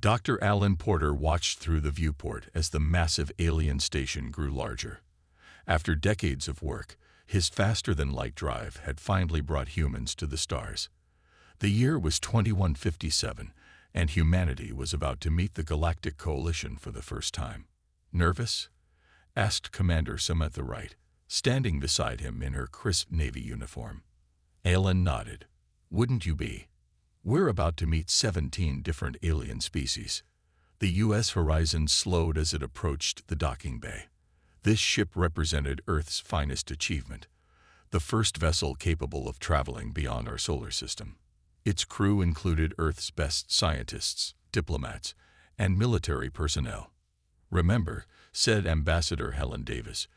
Dr. Alan Porter watched through the viewport as the massive alien station grew larger. After decades of work, his faster-than-light drive had finally brought humans to the stars. The year was 2157, and humanity was about to meet the Galactic Coalition for the first time. "Nervous?" asked Commander Samantha Wright, standing beside him in her crisp Navy uniform. Alan nodded. "Wouldn't you be? We're about to meet 17 different alien species." The U.S. horizon slowed as it approached the docking bay. This ship represented Earth's finest achievement, the first vessel capable of traveling beyond our solar system. Its crew included Earth's best scientists, diplomats, and military personnel. "Remember," said Ambassador Helen Davis,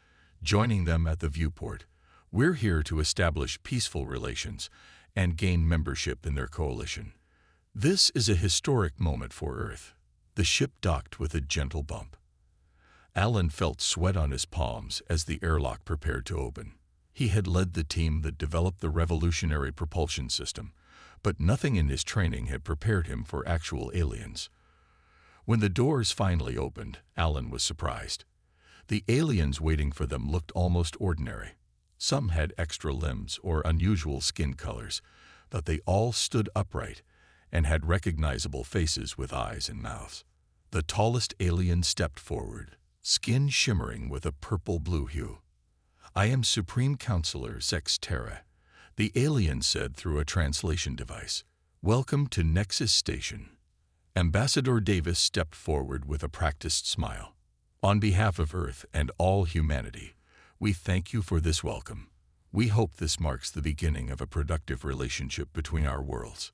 joining them at the viewport, "we're here to establish peaceful relations and gain membership in their coalition. This is a historic moment for Earth." The ship docked with a gentle bump. Alan felt sweat on his palms as the airlock prepared to open. He had led the team that developed the revolutionary propulsion system, but nothing in his training had prepared him for actual aliens. When the doors finally opened, Alan was surprised. The aliens waiting for them looked almost ordinary. Some had extra limbs or unusual skin colors, but they all stood upright and had recognizable faces with eyes and mouths. The tallest alien stepped forward, skin shimmering with a purple-blue hue. "I am Supreme Counselor Zex Terra," the alien said through a translation device. "Welcome to Nexus Station." Ambassador Davis stepped forward with a practiced smile. "On behalf of Earth and all humanity, we thank you for this welcome. We hope this marks the beginning of a productive relationship between our worlds."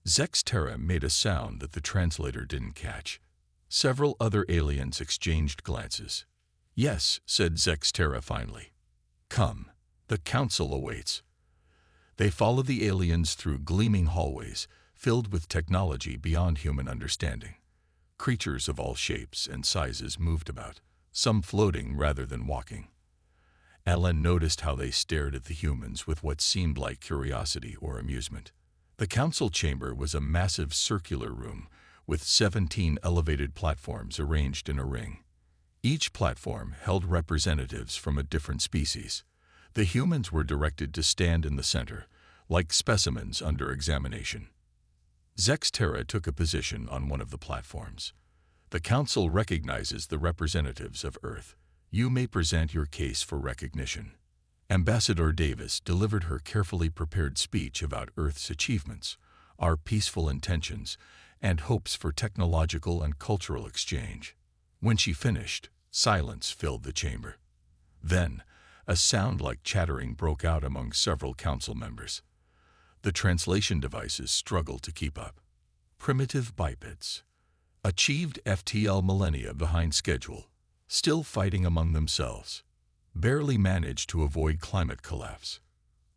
Zex Terra made a sound that the translator didn't catch. Several other aliens exchanged glances. "Yes," said Zex Terra finally. "Come, the council awaits." They followed the aliens through gleaming hallways filled with technology beyond human understanding. Creatures of all shapes and sizes moved about, some floating rather than walking. Alan noticed how they stared at the humans with what seemed like curiosity or amusement. The council chamber was a massive circular room with 17 elevated platforms arranged in a ring. Each platform held representatives from a different species. The humans were directed to stand in the center, like specimens under examination. Zex Terra took a position on one of the platforms. "The council recognizes the representatives of Earth. You may present your case for recognition." Ambassador Davis delivered her carefully prepared speech about Earth's achievements, our peaceful intentions, and hopes for technological and cultural exchange. When she finished, silence filled the chamber. Then, a sound like chattering broke out among several council members. The translation devices struggled to keep up. "Primitive bipeds. Achieved FTL millennia behind schedule. Still fighting among themselves. Barely managed to avoid climate collapse."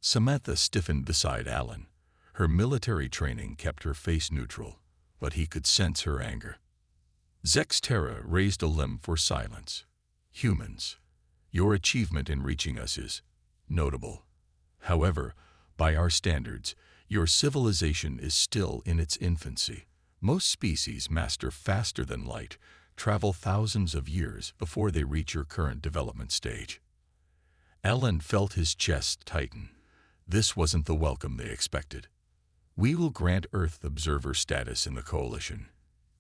Samantha stiffened beside Alan. Her military training kept her face neutral, but he could sense her anger. Zex Terra raised a limb for silence. "Humans, your achievement in reaching us is notable. However, by our standards, your civilization is still in its infancy. Most species master faster than light, travel thousands of years before they reach your current development stage." Alan felt his chest tighten. This wasn't the welcome they expected. "We will grant Earth observer status in the coalition,"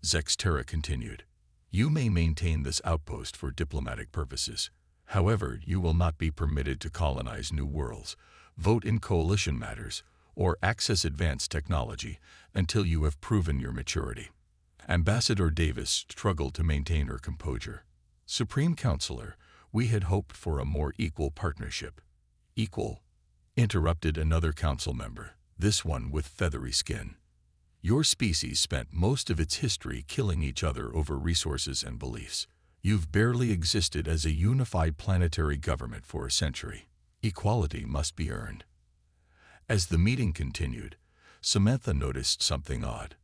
Zex Terra continued. "You may maintain this outpost for diplomatic purposes. However, you will not be permitted to colonize new worlds, vote in coalition matters, or access advanced technology until you have proven your maturity." Ambassador Davis struggled to maintain her composure. "Supreme Counselor, we had hoped for a more equal partnership." "Equal?" interrupted another council member, this one with feathery skin. "Your species spent most of its history killing each other over resources and beliefs. You've barely existed as a unified planetary government for a century. Equality must be earned." As the meeting continued, Samantha noticed something odd.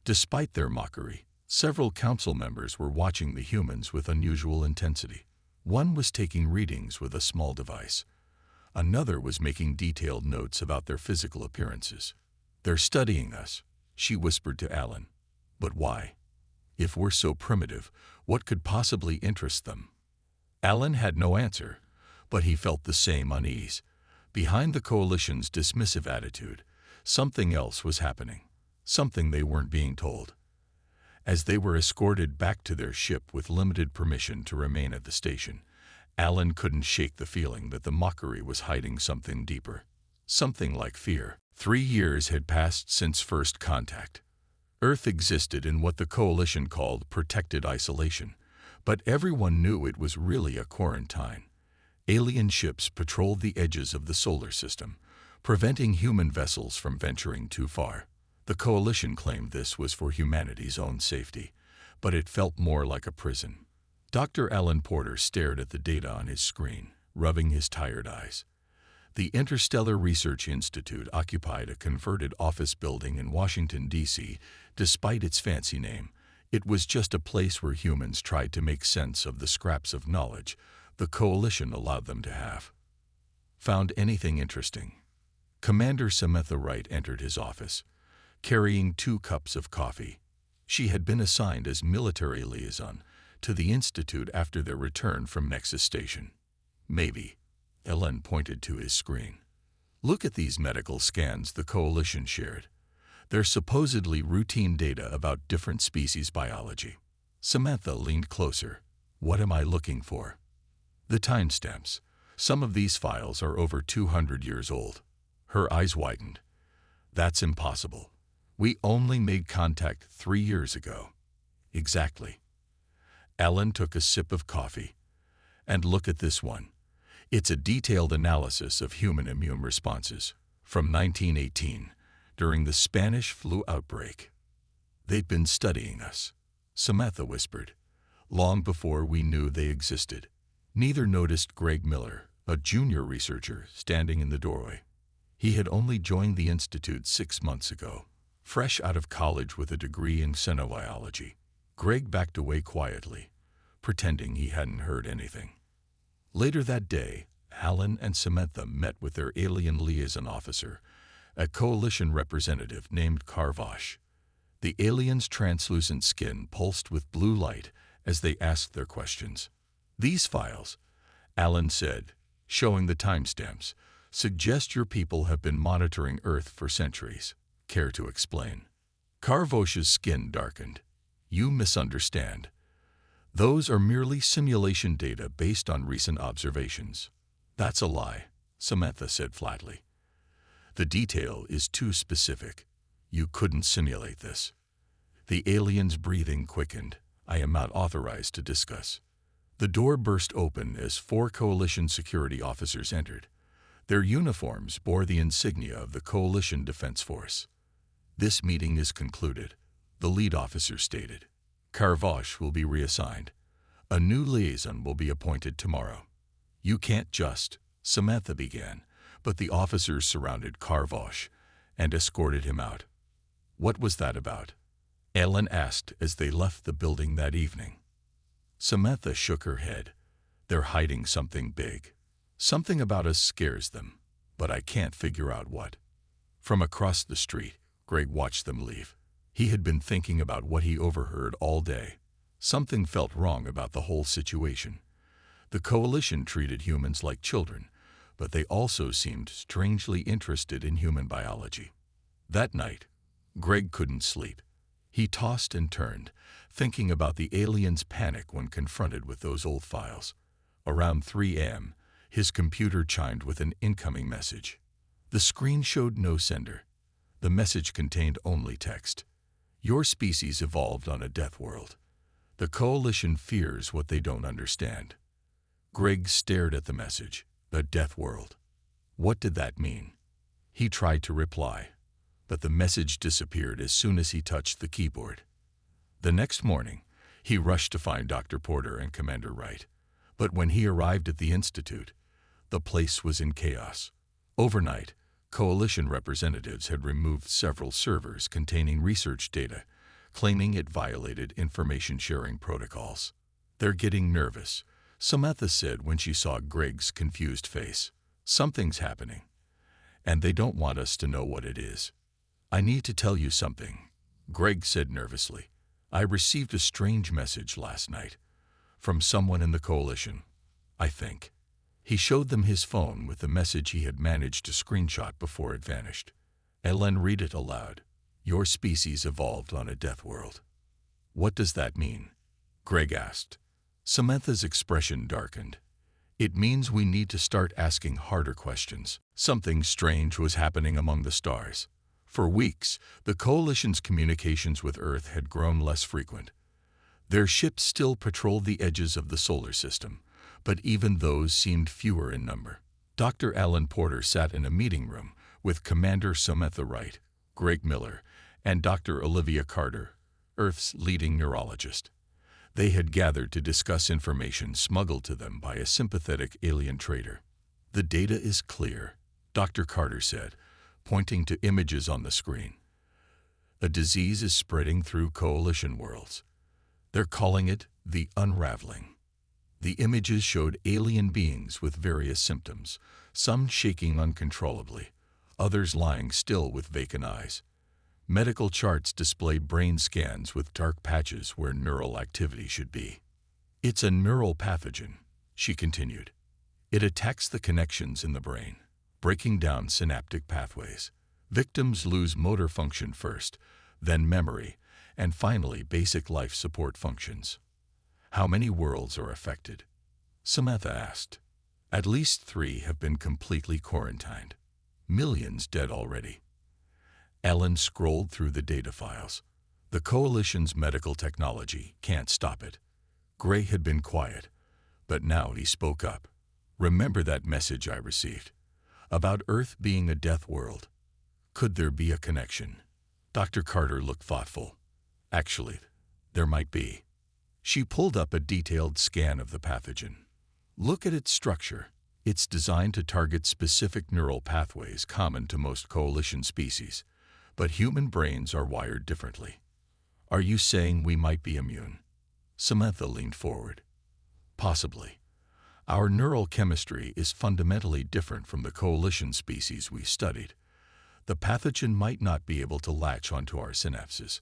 Despite their mockery, several council members were watching the humans with unusual intensity. One was taking readings with a small device. Another was making detailed notes about their physical appearances. "They're studying us," she whispered to Alan. "But why?" If we're so primitive, what could possibly interest them? Alan had no answer, but he felt the same unease. Behind the Coalition's dismissive attitude, something else was happening, something they weren't being told. As they were escorted back to their ship with limited permission to remain at the station, Alan couldn't shake the feeling that the mockery was hiding something deeper, something like fear. 3 years had passed since first contact. Earth existed in what the Coalition called protected isolation, but everyone knew it was really a quarantine. Alien ships patrolled the edges of the solar system, preventing human vessels from venturing too far. The Coalition claimed this was for humanity's own safety, but it felt more like a prison. Dr. Alan Porter stared at the data on his screen, rubbing his tired eyes. The Interstellar Research Institute occupied a converted office building in Washington, D.C. Despite its fancy name, it was just a place where humans tried to make sense of the scraps of knowledge the Coalition allowed them to have. Found anything interesting? Commander Samantha Wright entered his office, carrying 2 cups of coffee. She had been assigned as military liaison to the Institute after their return from Nexus Station. Maybe. Ellen pointed to his screen. Look at these medical scans the Coalition shared. They're supposedly routine data about different species biology. Samantha leaned closer. What am I looking for? The timestamps. Some of these files are over 200 years old. Her eyes widened. That's impossible. We only made contact 3 years ago. Exactly. Alan took a sip of coffee. And look at this one. It's a detailed analysis of human immune responses from 1918, during the Spanish flu outbreak. They've been studying us, Samantha whispered, long before we knew they existed. Neither noticed Greg Miller, a junior researcher, standing in the doorway. He had only joined the Institute 6 months ago, fresh out of college with a degree in xenobiology. Greg backed away quietly, pretending he hadn't heard anything. Later that day, Alan and Samantha met with their alien liaison officer, a Coalition representative named Karvosh. The alien's translucent skin pulsed with blue light as they asked their questions. These files, Alan said, showing the timestamps, suggest your people have been monitoring Earth for centuries. Care to explain? Karvosh's skin darkened. You misunderstand. Those are merely simulation data based on recent observations. That's a lie, Samantha said flatly. The detail is too specific. You couldn't simulate this. The alien's breathing quickened. I am not authorized to discuss. The door burst open as 4 Coalition security officers entered. Their uniforms bore the insignia of the Coalition Defense Force. This meeting is concluded, the lead officer stated. Karvosh will be reassigned. A new liaison will be appointed tomorrow. You can't just, Samantha began, but the officers surrounded Karvosh and escorted him out. What was that about? Ellen asked as they left the building that evening. Samantha shook her head. They're hiding something big. Something about us scares them, but I can't figure out what. From across the street, Greg watched them leave. He had been thinking about what he overheard all day. Something felt wrong about the whole situation. The Coalition treated humans like children, but they also seemed strangely interested in human biology. That night, Greg couldn't sleep. He tossed and turned, thinking about the aliens' panic when confronted with those old files. Around 3 a.m., his computer chimed with an incoming message. The screen showed no sender. The message contained only text. Your species evolved on a death world. The Coalition fears what they don't understand. Greg stared at the message. A death world. What did that mean? He tried to reply, but the message disappeared as soon as he touched the keyboard. The next morning, he rushed to find Dr. Porter and Commander Wright. But when he arrived at the Institute, the place was in chaos. Overnight, Coalition representatives had removed several servers containing research data, claiming it violated information-sharing protocols. They're getting nervous, Samantha said when she saw Greg's confused face. Something's happening, and they don't want us to know what it is. I need to tell you something, Greg said nervously. I received a strange message last night from someone in the Coalition, I think. He showed them his phone with the message he had managed to screenshot before it vanished. Ellen read it aloud. Your species evolved on a death world. What does that mean? Greg asked. Samantha's expression darkened. It means we need to start asking harder questions. Something strange was happening among the stars. For weeks, the Coalition's communications with Earth had grown less frequent. Their ships still patrolled the edges of the solar system, but even those seemed fewer in number. Dr. Alan Porter sat in a meeting room with Commander Samantha Wright, Greg Miller, and Dr. Olivia Carter, Earth's leading neurologist. They had gathered to discuss information smuggled to them by a sympathetic alien trader. The data is clear, Dr. Carter said, pointing to images on the screen. A disease is spreading through Coalition worlds. They're calling it the unraveling. The images showed alien beings with various symptoms, some shaking uncontrollably, others lying still with vacant eyes. Medical charts displayed brain scans with dark patches where neural activity should be. It's a neural pathogen, she continued. It attacks the connections in the brain, breaking down synaptic pathways. Victims lose motor function first, then memory, and finally basic life support functions. How many worlds are affected? Samantha asked. At least 3 have been completely quarantined. Millions dead already. Ellen scrolled through the data files. The Coalition's medical technology can't stop it. Gray had been quiet, but now he spoke up. Remember that message I received? About Earth being a death world. Could there be a connection? Dr. Carter looked thoughtful. Actually, there might be. She pulled up a detailed scan of the pathogen. Look at its structure. It's designed to target specific neural pathways common to most Coalition species. But human brains are wired differently. Are you saying we might be immune? Samantha leaned forward. Possibly. Our neural chemistry is fundamentally different from the Coalition species we studied. The pathogen might not be able to latch onto our synapses.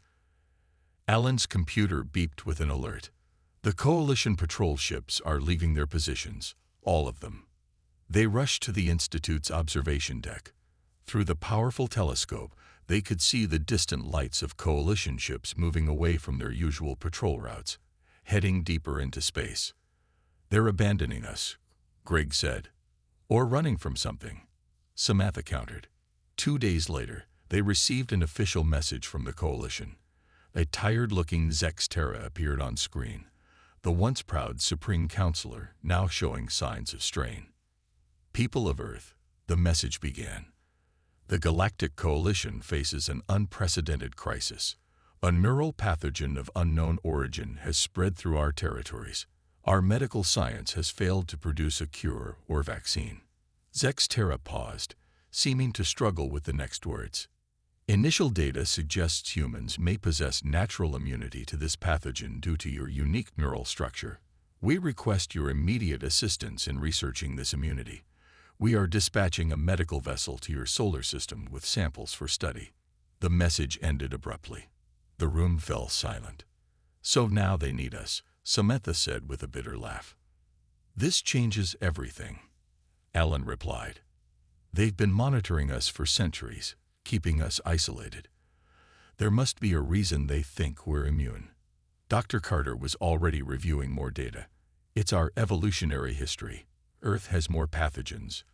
Alan's computer beeped with an alert. The Coalition patrol ships are leaving their positions, all of them. They rushed to the Institute's observation deck. Through the powerful telescope, they could see the distant lights of Coalition ships moving away from their usual patrol routes, heading deeper into space. They're abandoning us, Greg said. Or running from something, Samantha countered. 2 days later, they received an official message from the Coalition. A tired-looking Zex Terra appeared on screen, the once proud Supreme Counselor now showing signs of strain. People of Earth, the message began. The Galactic Coalition faces an unprecedented crisis. A neural pathogen of unknown origin has spread through our territories. Our medical science has failed to produce a cure or vaccine. Zex Terra paused, seeming to struggle with the next words. Initial data suggests humans may possess natural immunity to this pathogen due to your unique neural structure. We request your immediate assistance in researching this immunity. We are dispatching a medical vessel to your solar system with samples for study. The message ended abruptly. The room fell silent. So now they need us, Samantha said with a bitter laugh. This changes everything, Alan replied. They've been monitoring us for centuries, keeping us isolated. There must be a reason they think we're immune. Dr. Carter was already reviewing more data. It's our evolutionary history. Earth has more pathogens,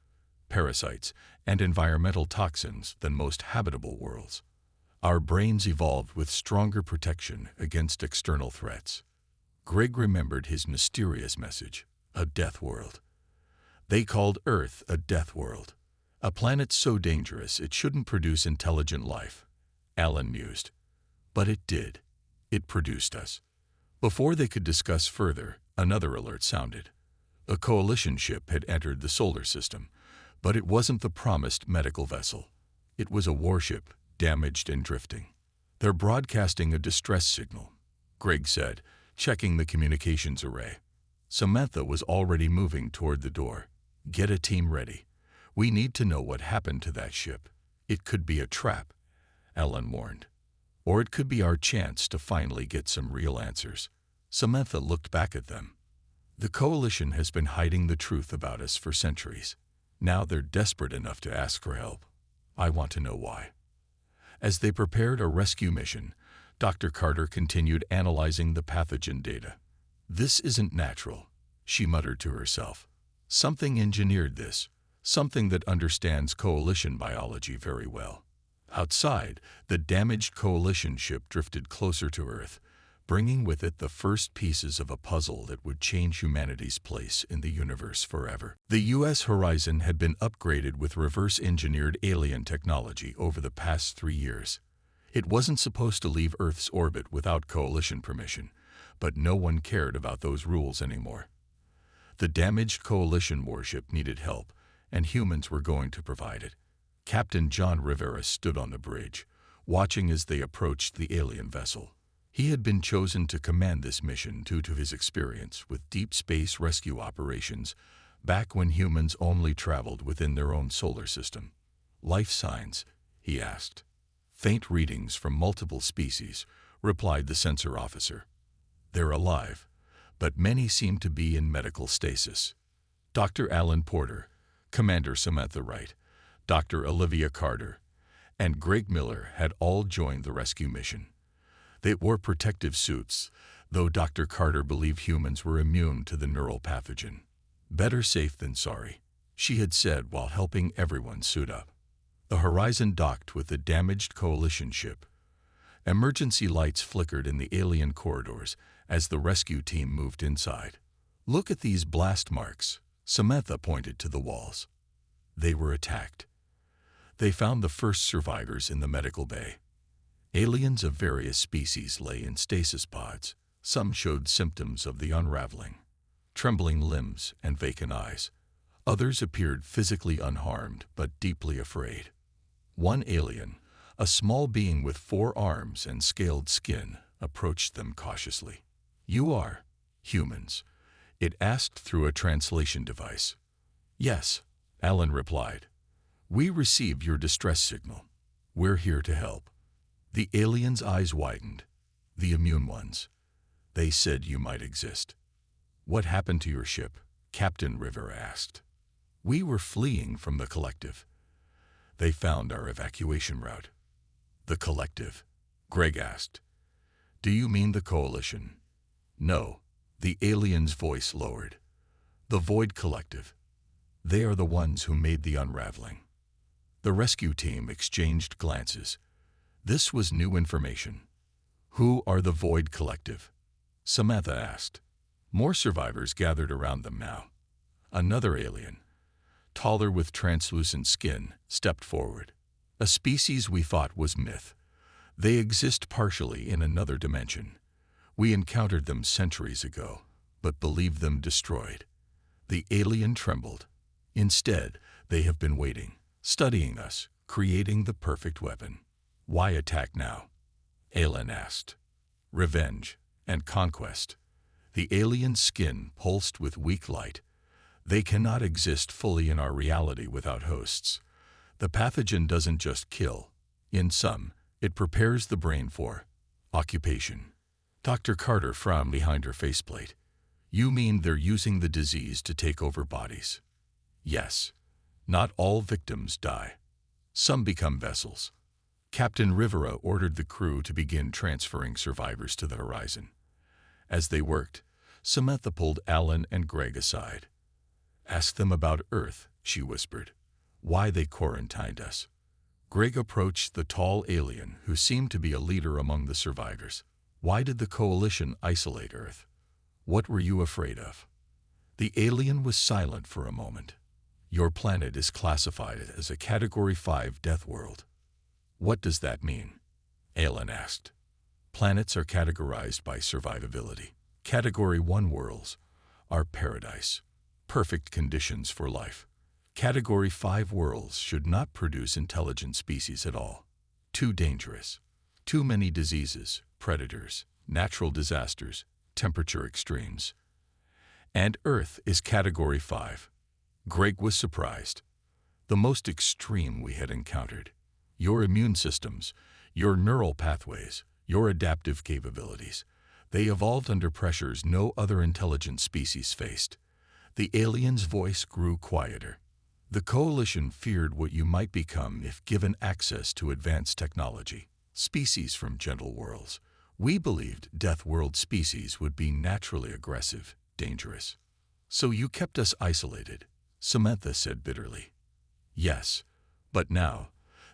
parasites, and environmental toxins than most habitable worlds. Our brains evolved with stronger protection against external threats. Greg remembered his mysterious message, a death world. They called Earth a death world. A planet so dangerous it shouldn't produce intelligent life, Alan mused. But it did. It produced us. Before they could discuss further, another alert sounded. A Coalition ship had entered the solar system, but it wasn't the promised medical vessel. It was a warship, damaged and drifting. They're broadcasting a distress signal, Greg said, checking the communications array. Samantha was already moving toward the door. Get a team ready. We need to know what happened to that ship. It could be a trap, Alan warned. Or it could be our chance to finally get some real answers. Samantha looked back at them. The Coalition has been hiding the truth about us for centuries. Now they're desperate enough to ask for help. I want to know why. As they prepared a rescue mission, Dr. Carter continued analyzing the pathogen data. This isn't natural, she muttered to herself. Something engineered this, something that understands Coalition biology very well. Outside, the damaged Coalition ship drifted closer to Earth, bringing with it the first pieces of a puzzle that would change humanity's place in the universe forever. The U.S. horizon had been upgraded with reverse-engineered alien technology over the past 3 years. It wasn't supposed to leave Earth's orbit without Coalition permission, but no one cared about those rules anymore. The damaged Coalition warship needed help, and humans were going to provide it. Captain John Rivera stood on the bridge, watching as they approached the alien vessel. He had been chosen to command this mission due to his experience with deep space rescue operations back when humans only traveled within their own solar system. "Life signs?" he asked. "Faint readings from multiple species," replied the sensor officer. "They're alive, but many seem to be in medical stasis." Dr. Alan Porter, Commander Samantha Wright, Dr. Olivia Carter, and Greg Miller had all joined the rescue mission. They wore protective suits, though Dr. Carter believed humans were immune to the neural pathogen. "Better safe than sorry," she had said while helping everyone suit up. The horizon docked with the damaged Coalition ship. Emergency lights flickered in the alien corridors as the rescue team moved inside. "Look at these blast marks," Samantha pointed to the walls. They were attacked. They found the first survivors in the medical bay. Aliens of various species lay in stasis pods. Some showed symptoms of the unraveling, trembling limbs and vacant eyes. Others appeared physically unharmed but deeply afraid. One alien, a small being with 4 arms and scaled skin, approached them cautiously. "You are humans?" it asked through a translation device. "Yes," Alan replied. "We received your distress signal. We're here to help." The alien's eyes widened. "The immune ones. They said you might exist." "What happened to your ship?" Captain Rivera asked. "We were fleeing from the Collective. They found our evacuation route." "The Collective?" Greg asked. "Do you mean the Coalition?" "No." The alien's voice lowered. "The Void Collective. They are the ones who made the unraveling." The rescue team exchanged glances. This was new information. "Who are the Void Collective?" Samantha asked. More survivors gathered around them now. Another alien, taller with translucent skin, stepped forward. "A species we thought was myth. They exist partially in another dimension. We encountered them centuries ago, but believed them destroyed." The alien trembled. "Instead, they have been waiting, studying us, creating the perfect weapon." "Why attack now?" Alan asked. "Revenge and conquest." The alien's skin pulsed with weak light. "They cannot exist fully in our reality without hosts. The pathogen doesn't just kill. In some, it prepares the brain for occupation." Dr. Carter frowned behind her faceplate. "You mean they're using the disease to take over bodies?" "Yes. Not all victims die. Some become vessels." Captain Rivera ordered the crew to begin transferring survivors to the horizon. As they worked, Samantha pulled Alan and Greg aside. "Ask them about Earth," she whispered. "Why they quarantined us." Greg approached the tall alien who seemed to be a leader among the survivors. "Why did the Coalition isolate Earth? What were you afraid of?" The alien was silent for a moment. "Your planet is classified as a Category 5 death world." "What does that mean?" Alan asked. "Planets are categorized by survivability. Category 1 worlds are paradise, perfect conditions for life. Category 5 worlds should not produce intelligent species at all. Too dangerous. Too many diseases, predators, natural disasters, temperature extremes. And Earth is Category 5. Greg was surprised. The most extreme we had encountered. Your immune systems, Your neural pathways, your adaptive capabilities, they evolved under pressures no other intelligent species faced. The alien's voice grew quieter. The Coalition feared what you might become if given access to advanced technology. Species from gentle worlds. We believed Death World species would be naturally aggressive, dangerous. So you kept us isolated, Samantha said bitterly. Yes, but now,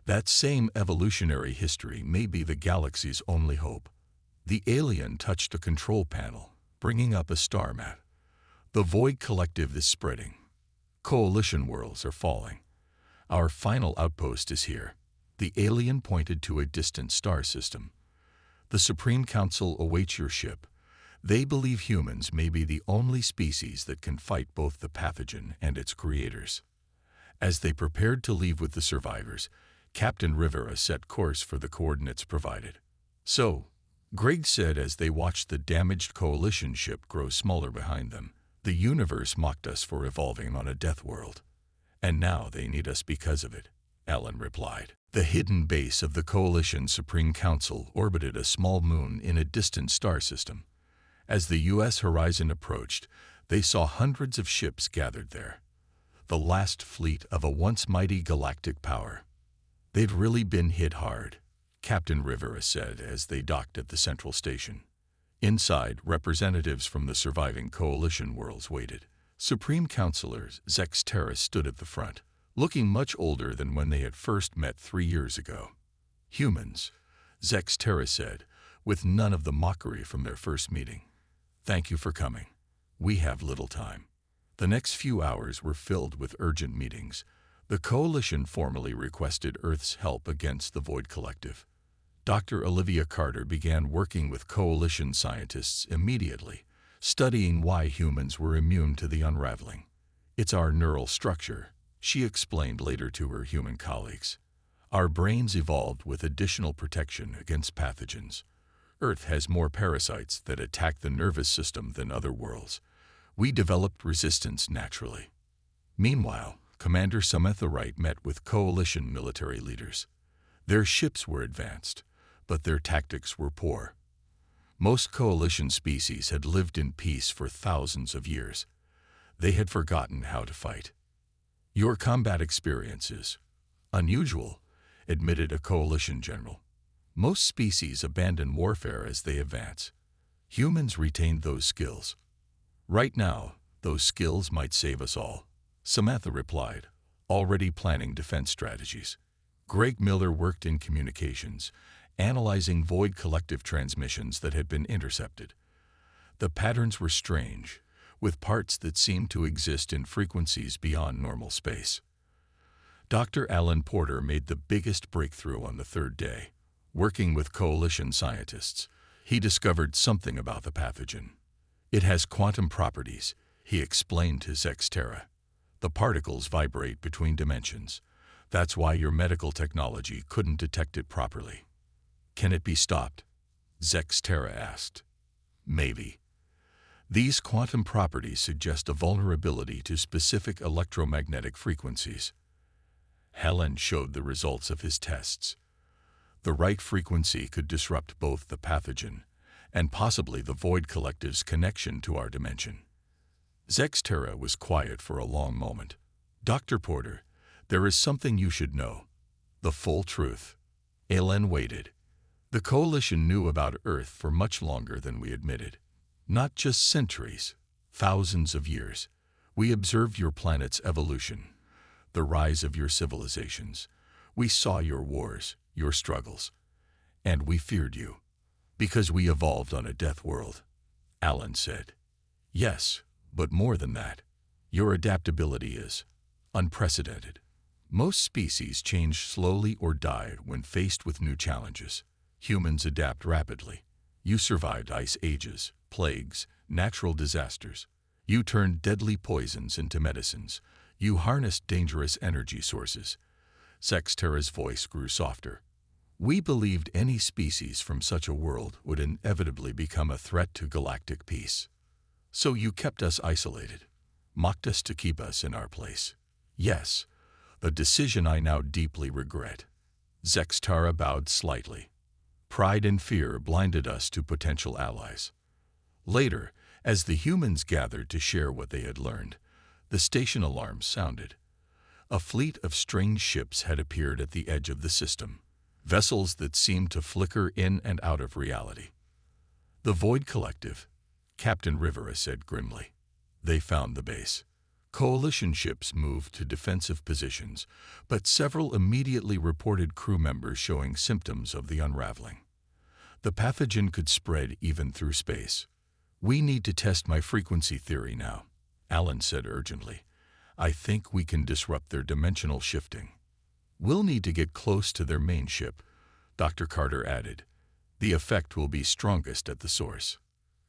that same evolutionary history may be the galaxy's only hope. The alien touched a control panel, bringing up a star map. The Void Collective is spreading. Coalition worlds are falling. Our final outpost is here. The alien pointed to a distant star system. The Supreme Council awaits your ship. They believe humans may be the only species that can fight both the pathogen and its creators. As they prepared to leave with the survivors, Captain Rivera set course for the coordinates provided. So, Greg said as they watched the damaged Coalition ship grow smaller behind them, the universe mocked us for evolving on a death world. And now they need us because of it, Ellen replied. The hidden base of the Coalition Supreme Council orbited a small moon in a distant star system. As the U.S. horizon approached, they saw hundreds of ships gathered there. The last fleet of a once mighty galactic power. They'd really been hit hard, Captain Rivera said as they docked at the central station. Inside, representatives from the surviving Coalition worlds waited. Supreme Counselor Zex Terra stood at the front, looking much older than when they had first met 3 years ago. Humans, Zex Terra said, with none of the mockery from their first meeting. Thank you for coming. We have little time. The next few hours were filled with urgent meetings. The Coalition formally requested Earth's help against the Void Collective. Dr. Olivia Carter began working with Coalition scientists immediately, studying why humans were immune to the unraveling. It's our neural structure, she explained later to her human colleagues. Our brains evolved with additional protection against pathogens. Earth has more parasites that attack the nervous system than other worlds. We developed resistance naturally. Meanwhile, Commander Samantha Wright met with Coalition military leaders. Their ships were advanced, but their tactics were poor. Most Coalition species had lived in peace for thousands of years. They had forgotten how to fight. Your combat experience is unusual, admitted a Coalition general. Most species abandon warfare as they advance. Humans retained those skills. Right now, those skills might save us all, Samantha replied, already planning defense strategies. Greg Miller worked in communications, analyzing Void Collective transmissions that had been intercepted. The patterns were strange, with parts that seemed to exist in frequencies beyond normal space. Dr. Alan Porter made the biggest breakthrough on the third day. Working with Coalition scientists, he discovered something about the pathogen. It has quantum properties, he explained to Zex Terra. The particles vibrate between dimensions. That's why your medical technology couldn't detect it properly. Can it be stopped? Zex Terra asked. Maybe. These quantum properties suggest a vulnerability to specific electromagnetic frequencies. Helen showed the results of his tests. The right frequency could disrupt both the pathogen and possibly the Void Collective's connection to our dimension. Zex Terra was quiet for a long moment. Dr. Porter, there is something you should know. The full truth. Elen waited. The Coalition knew about Earth for much longer than we admitted. Not just centuries, thousands of years. We observed your planet's evolution, the rise of your civilizations. We saw your wars, your struggles. And we feared you. Because we evolved on a death world, Alan said. Yes, but more than that. Your adaptability is unprecedented. Most species change slowly or die when faced with new challenges. Humans adapt rapidly. You survived ice ages, plagues, natural disasters. You turned deadly poisons into medicines. You harnessed dangerous energy sources. Zex Terra's voice grew softer. We believed any species from such a world would inevitably become a threat to galactic peace. So you kept us isolated, mocked us to keep us in our place. Yes, a decision I now deeply regret. Zex Terra bowed slightly. Pride and fear blinded us to potential allies. Later, as the humans gathered to share what they had learned, the station alarms sounded. A fleet of strange ships had appeared at the edge of the system, vessels that seemed to flicker in and out of reality. "The Void Collective," Captain Rivera said grimly. They found the base. Coalition ships moved to defensive positions, but several immediately reported crew members showing symptoms of the unraveling. The pathogen could spread even through space. "We need to test my frequency theory now," Alan said urgently. "I think we can disrupt their dimensional shifting." "We'll need to get close to their main ship," Dr. Carter added. "The effect will be strongest at the source."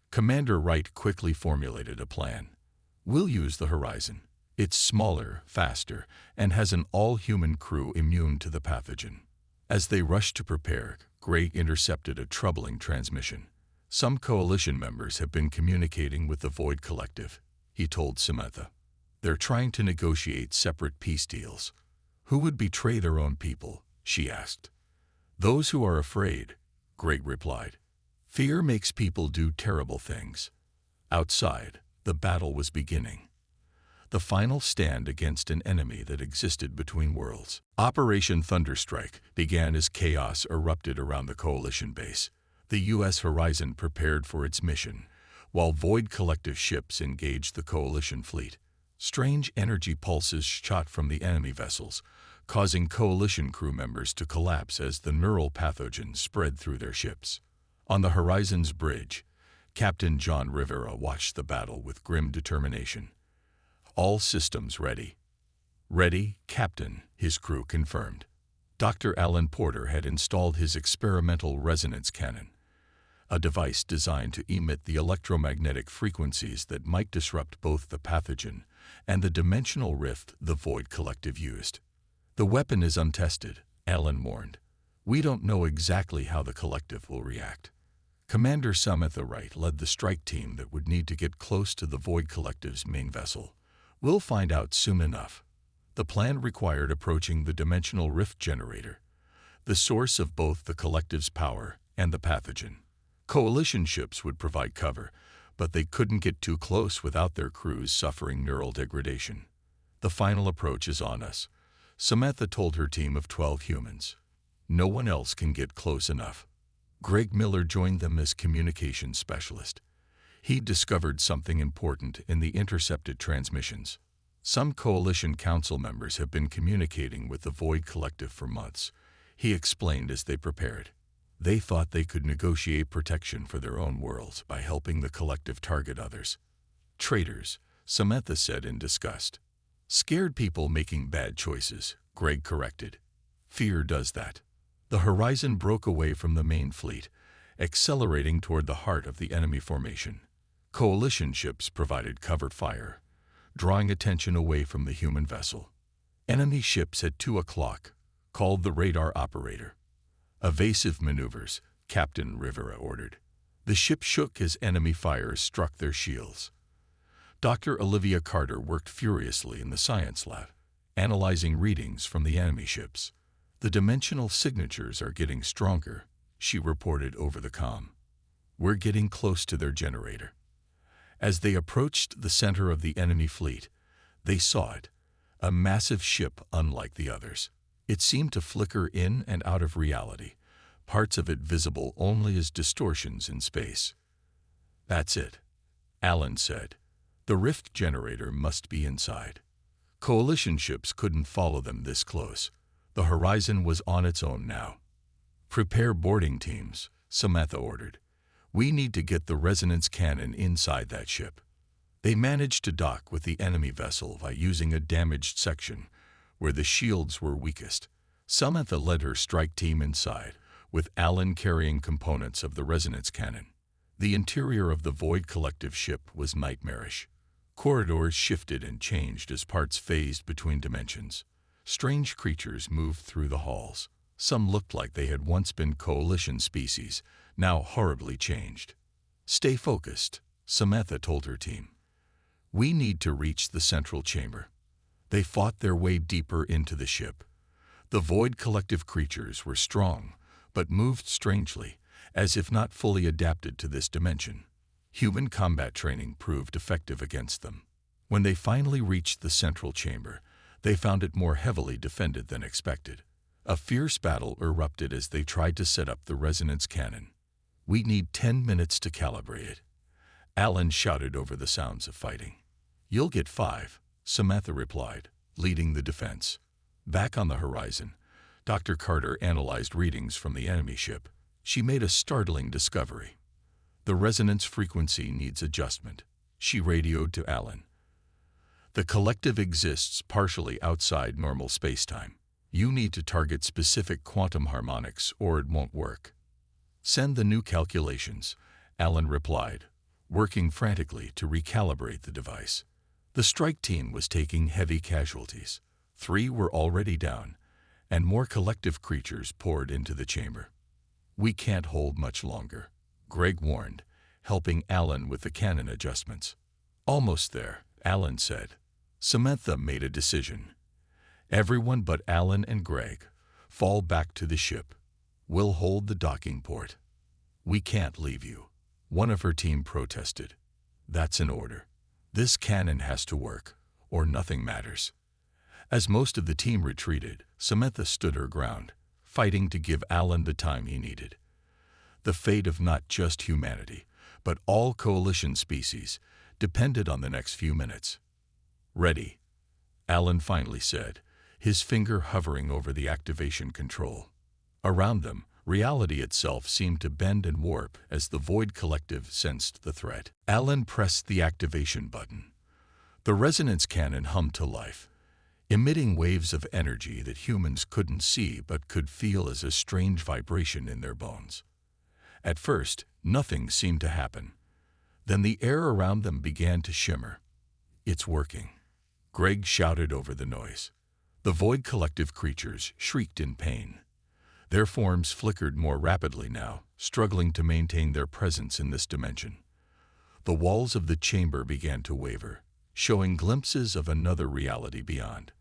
Commander Wright quickly formulated a plan. "We'll use the Horizon. It's smaller, faster, and has an all-human crew immune to the pathogen." As they rushed to prepare, Gray intercepted a troubling transmission. "Some coalition members have been communicating with the Void Collective," he told Samantha. "They're trying to negotiate separate peace deals." "Who would betray their own people?" she asked. "Those who are afraid," Gray replied. "Fear makes people do terrible things." Outside, the battle was beginning. The final stand against an enemy that existed between worlds. Operation Thunderstrike began as chaos erupted around the Coalition base. The U.S. Horizon prepared for its mission, while Void Collective ships engaged the Coalition fleet. Strange energy pulses shot from the enemy vessels, causing Coalition crew members to collapse as the neural pathogen spread through their ships. On the Horizon's bridge, Captain John Rivera watched the battle with grim determination. "All systems ready." "Ready, Captain," his crew confirmed. Dr. Alan Porter had installed his experimental resonance cannon, a device designed to emit the electromagnetic frequencies that might disrupt both the pathogen and the dimensional rift the Void Collective used. "The weapon is untested," Alan warned. "We don't know exactly how the Collective will react." Commander Samantha Wright led the strike team that would need to get close to the Void Collective's main vessel. "We'll find out soon enough." The plan required approaching the dimensional rift generator, the source of both the Collective's power and the pathogen. Coalition ships would provide cover, but they couldn't get too close without their crews suffering neural degradation. "The final approach is on us," Samantha told her team of 12 humans. "No one else can get close enough." Greg Miller joined them as communications specialist. He discovered something important in the intercepted transmissions. "Some Coalition Council members have been communicating with the Void Collective for months," he explained as they prepared. "They thought they could negotiate protection for their own worlds by helping the Collective target others." "Traitors," Samantha said in disgust. "Scared people making bad choices," Greg corrected. "Fear does that." The Horizon broke away from the main fleet, accelerating toward the heart of the enemy formation. Coalition ships provided cover fire, drawing attention away from the human vessel. "Enemy ships at 2 o'clock," called the radar operator. "Evasive maneuvers," Captain Rivera ordered. The ship shook as enemy fires struck their shields. Dr. Olivia Carter worked furiously in the science lab, analyzing readings from the enemy ships. "The dimensional signatures are getting stronger," she reported over the comm. "We're getting close to their generator." As they approached the center of the enemy fleet, they saw it, a massive ship unlike the others. It seemed to flicker in and out of reality, parts of it visible only as distortions in space. "That's it," Alan said. "The rift generator must be inside." Coalition ships couldn't follow them this close. The Horizon was on its own now. "Prepare boarding teams," Samantha ordered. "We need to get the resonance cannon inside that ship." They managed to dock with the enemy vessel by using a damaged section where the shields were weakest. Samantha led her strike team inside, with Alan carrying components of the resonance cannon. The interior of the Void Collective ship was nightmarish. Corridors shifted and changed as parts phased between dimensions. Strange creatures moved through the halls. Some looked like they had once been Coalition species, now horribly changed. "Stay focused," Samantha told her team. "We need to reach the central chamber." They fought their way deeper into the ship. The Void Collective creatures were strong, but moved strangely, as if not fully adapted to this dimension. Human combat training proved effective against them. When they finally reached the central chamber, they found it more heavily defended than expected. A fierce battle erupted as they tried to set up the resonance cannon. "We need 10 minutes to calibrate it," Alan shouted over the sounds of fighting. "You'll get 5, Samantha replied, leading the defense. Back on the horizon, Dr. Carter analyzed readings from the enemy ship. She made a startling discovery. "The resonance frequency needs adjustment," she radioed to Alan. "The collective exists partially outside normal spacetime. You need to target specific quantum harmonics or it won't work." "Send the new calculations," Alan replied, working frantically to recalibrate the device. The strike team was taking heavy casualties. 3 were already down, and more collective creatures poured into the chamber. "We can't hold much longer," Greg warned, helping Alan with the cannon adjustments. "Almost there," Alan said. Samantha made a decision. "Everyone but Alan and Greg, fall back to the ship. We'll hold the docking port." "We can't leave you," one of her team protested. "That's an order. This cannon has to work, or nothing matters." As most of the team retreated, Samantha stood her ground, fighting to give Alan the time he needed. The fate of not just humanity, but all Coalition species, depended on the next few minutes. "Ready," Alan finally said, his finger hovering over the activation control. Around them, reality itself seemed to bend and warp as the Void Collective sensed the threat. Alan pressed the activation button. The resonance cannon hummed to life, emitting waves of energy that humans couldn't see but could feel as a strange vibration in their bones. At first, nothing seemed to happen. Then the air around them began to shimmer. "It's working," Greg shouted over the noise. The Void Collective creatures shrieked in pain. Their forms flickered more rapidly now, struggling to maintain their presence in this dimension. The walls of the chamber began to waver, showing glimpses of another reality beyond.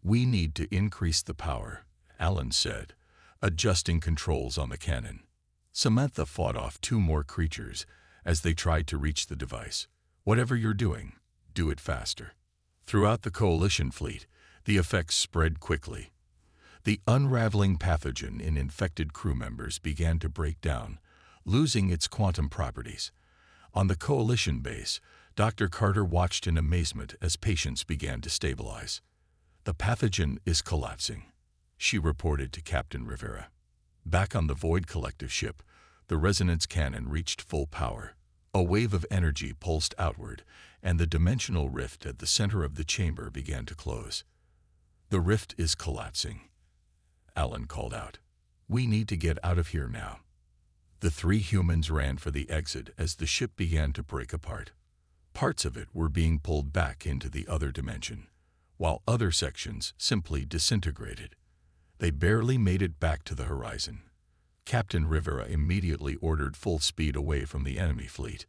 "We need to increase the power," Alan said, adjusting controls on the cannon. Samantha fought off 2 more creatures as they tried to reach the device. "Whatever you're doing, do it faster." Throughout the Coalition fleet, the effects spread quickly. The unraveling pathogen in infected crew members began to break down, losing its quantum properties. On the Coalition base, Dr. Carter watched in amazement as patients began to stabilize. "The pathogen is collapsing," she reported to Captain Rivera. Back on the Void Collective ship, the resonance cannon reached full power. A wave of energy pulsed outward, and the dimensional rift at the center of the chamber began to close. "The rift is collapsing," Alan called out. "We need to get out of here now." The 3 humans ran for the exit as the ship began to break apart. Parts of it were being pulled back into the other dimension, while other sections simply disintegrated. They barely made it back to the horizon. Captain Rivera immediately ordered full speed away from the enemy fleet.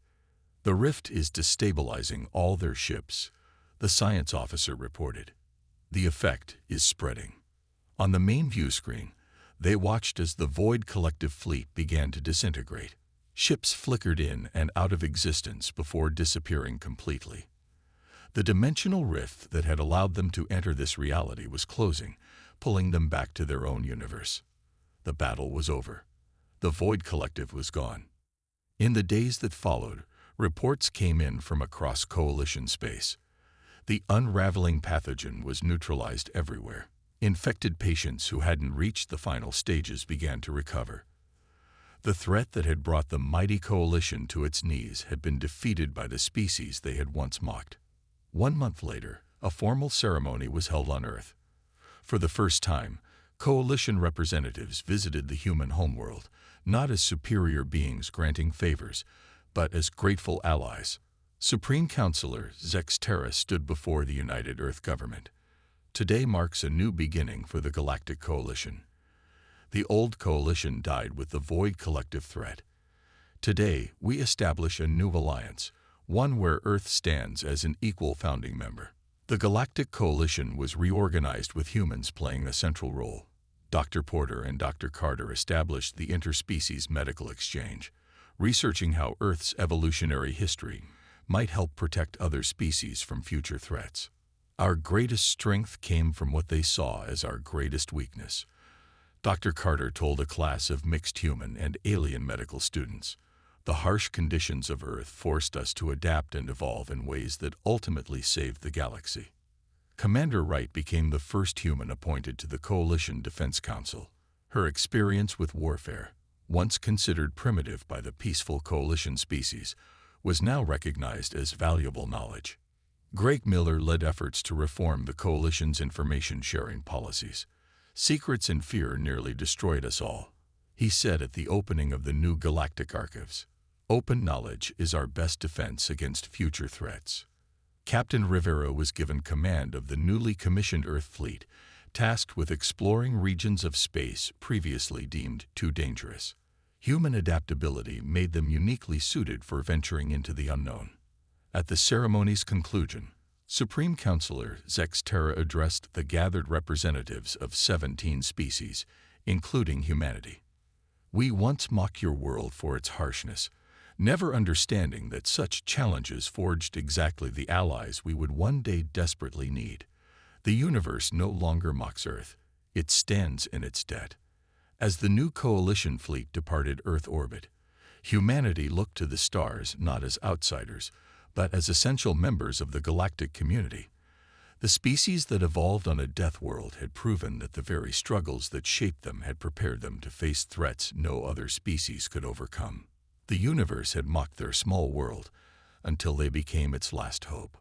"The rift is destabilizing all their ships," the science officer reported. "The effect is spreading." On the main view screen, they watched as the Void Collective fleet began to disintegrate. Ships flickered in and out of existence before disappearing completely. The dimensional rift that had allowed them to enter this reality was closing, pulling them back to their own universe. The battle was over. The Void Collective was gone. In the days that followed, reports came in from across Coalition space. The unraveling pathogen was neutralized everywhere. Infected patients who hadn't reached the final stages began to recover. The threat that had brought the mighty Coalition to its knees had been defeated by the species they had once mocked. 1 month later, a formal ceremony was held on Earth. For the first time, Coalition representatives visited the human homeworld, not as superior beings granting favors, but as grateful allies. Supreme Counselor Zex Terra stood before the United Earth government. "Today marks a new beginning for the Galactic Coalition. The old Coalition died with the Void Collective threat. Today, we establish a new alliance, one where Earth stands as an equal founding member." The Galactic Coalition was reorganized with humans playing a central role. Dr. Porter and Dr. Carter established the interspecies medical exchange, researching how Earth's evolutionary history might help protect other species from future threats. Our greatest strength came from what they saw as our greatest weakness. Dr. Carter told a class of mixed human and alien medical students, "The harsh conditions of Earth forced us to adapt and evolve in ways that ultimately saved the galaxy." Commander Wright became the first human appointed to the Coalition Defense Council. Her experience with warfare, once considered primitive by the peaceful Coalition species, was now recognized as valuable knowledge. Greg Miller led efforts to reform the Coalition's information-sharing policies. "Secrets and fear nearly destroyed us all," he said at the opening of the new Galactic Archives. "Open knowledge is our best defense against future threats." Captain Rivera was given command of the newly commissioned Earth fleet, tasked with exploring regions of space previously deemed too dangerous. Human adaptability made them uniquely suited for venturing into the unknown. At the ceremony's conclusion, Supreme Counselor Zex Terra addressed the gathered representatives of 17 species, including humanity. "We once mocked your world for its harshness, never understanding that such challenges forged exactly the allies we would one day desperately need. The universe no longer mocks Earth, it stands in its debt." As the new Coalition fleet departed Earth orbit, humanity looked to the stars not as outsiders, but as essential members of the galactic community. The species that evolved on a death world had proven that the very struggles that shaped them had prepared them to face threats no other species could overcome. The universe had mocked their small world until they became its last hope.